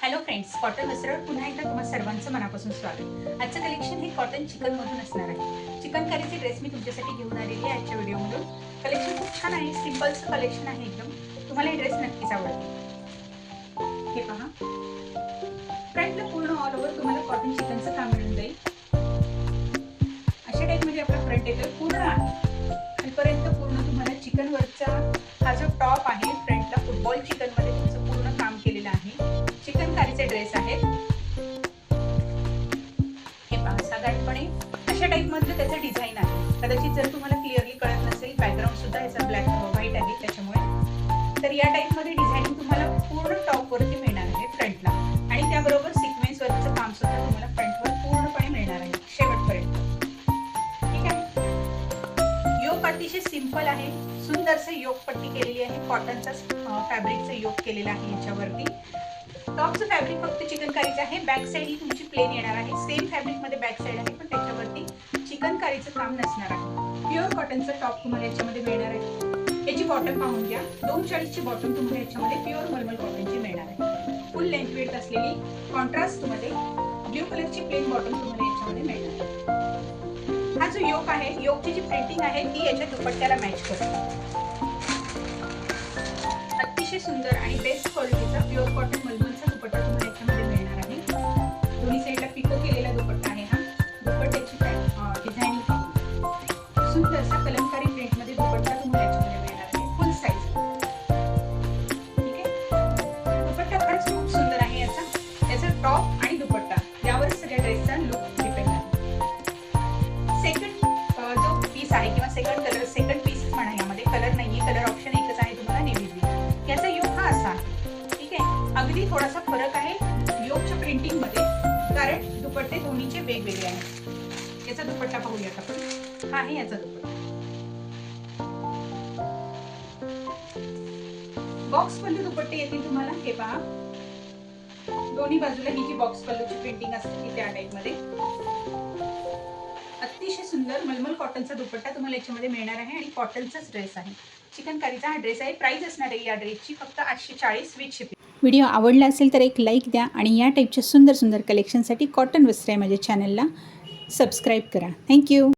Hello friends, cotton वस्त्रावर पुन्हा एकदा तुम्हा सर्वांचं मनापासून स्वागत। आजचं कलेक्शन हे कॉटन चिकन मधून असणार आहे। चिकन करीचे ड्रेस मी तुमच्यासाठी घेऊन आलेली आहे आजच्या व्हिडिओमधून। कलेक्शन खूप छान आहे, सिंपलचं कलेक्शन आहे एकदम। तुम्हाला हे ड्रेस नक्कीच आवडेल। हे पहा, फ्रंटला पूर्ण ऑल ओव्हर तुम्हाला कॉटन चिकनचं काम मिळून जाईल। अशा टाइप मध्ये आपला फ्रंट येतोय, पूर्ण खालपर्यंत पूर्ण तुम्हाला चिकन वर्कचा हा जो टॉप आहे, फ्रंटला फुटबॉल चिकन मध्ये तुमचं पूर्ण काम केलेलं आहे। चिकनकारीचे ड्रेस आहेत। हे पहा, साधारणपणे अशा टाइप मध्ये त्याचं डिझाइन आहे। कदाचित जर तुम्हाला क्लिअरली कळत नसेल, बॅकग्राऊंड सुद्धा याचा ब्लॅक व्हाईट आहे त्याच्यामुळे। तर या टाइप मध्ये डिझाइनिंग तुम्हाला पूर्ण टॉप वरती मिळणार आहे फ्रंटला, आणि त्याबरोबर सिक्वेन्स वर्कचं काम सुद्धा तुम्हाला फ्रंटवर पूर्णपणे मिळणार आहे शेवटपर्यंत। ठीक आहे, योक अतिशय सिंपल आहे, सुंदरसे योक पट्टी केलेली आहे, कॉटनचा फॅब्रिकचा योक केलेला आहे याच्यावरती। टॉपचं फॅब्रिक फक्त चिकनकारीचं आहे, बॅक साइड ही तुमची प्लेन येणार आहे। सेम फॅब्रिक मध्ये बॅक साइड आहे, पण त्याच्यावरती चिकनकारीचं काम नसणार आहे। प्युअर कॉटनचं टॉप तुम्हाला याच्यामध्ये मिळणार आहे। याची बॉटम पाहून घ्या, 240 ची बॉटम तुम्हाला याच्यामध्ये प्युअर मलमल कॉटनची मिळणार आहे। फुल लेंथ वेट असलेली कॉन्ट्रास्ट मध्ये ब्ल्यू कलरची प्लेन बॉटम तुम्हाला याच्यामध्ये मिळणार आहे। हा जो योक आहे, योकची जी प्रिंटिंग आहे ती याच्या दुपट्ट्याला मॅच करते। अतिशय सुंदर आणि बेस्ट क्वालिटीचा प्युअर कॉटन मलमलचा दुपट्टा तुम्हाला याच्यामध्ये मिळणार आहे। दोन्ही साईडला पिको केलेला दुपट्टा आहे हा। दुपट्ट्याची डिझाइनिंग पाहून सुंदरसा कलमकारी प्रिंट मध्ये दुपट्टा तुम्हाला याच्यामध्ये मिळणार आहे, फुल साईज। ठीक आहे, दुपट्टा खरंच खूप सुंदर आहे याचा। त्याचा टॉप आणि दुपट्टा यावर सगळ्या ड्रेसचा लुक डिपेंड आहे। सेकंड जो पीस आहे किंवा सेकंड पीस म्हणा, यामध्ये कलर नाहीये, कलर ऑप्शन एकच आहे तुम्हाला, नेव्ही ब्लू। याचा योक हा असा आहे। ठीक आहे, अगदी थोडासा फरक आहे योकच्या प्रिंटिंग मध्ये, कारण दुपट्टे दोन्हीचे वेगवेगळे आहेत। याचा दुपट्टा पाहूयात आपण, हा आहे याचा दुपट्टा। बॉक्स पल्लू दुपट्टे येतील तुम्हाला, हे पहा, दोन्ही बाजूला ही जी बॉक्स पल्लूची प्रिंटिंग असते ती त्या टाइप मध्ये। अतिशय सुंदर मलमल कॉटनचा दुपट्टा तुम्हाला याच्यामध्ये मिळणार आहे, आणि कॉटनचाच ड्रेस आहे। चिकनकारीचा हा ड्रेस आहे। प्राइस असणार आहे या ड्रेसची फक्त 840 विथ शिपिंग। व्हिडिओ आवडला असेल तर एक लाईक द्या, आणि या टाईपच्या सुंदर सुंदर कलेक्शनसाठी कॉटन वस्त्र माझ्या चॅनलला सबस्क्राईब करा। थँक्यू।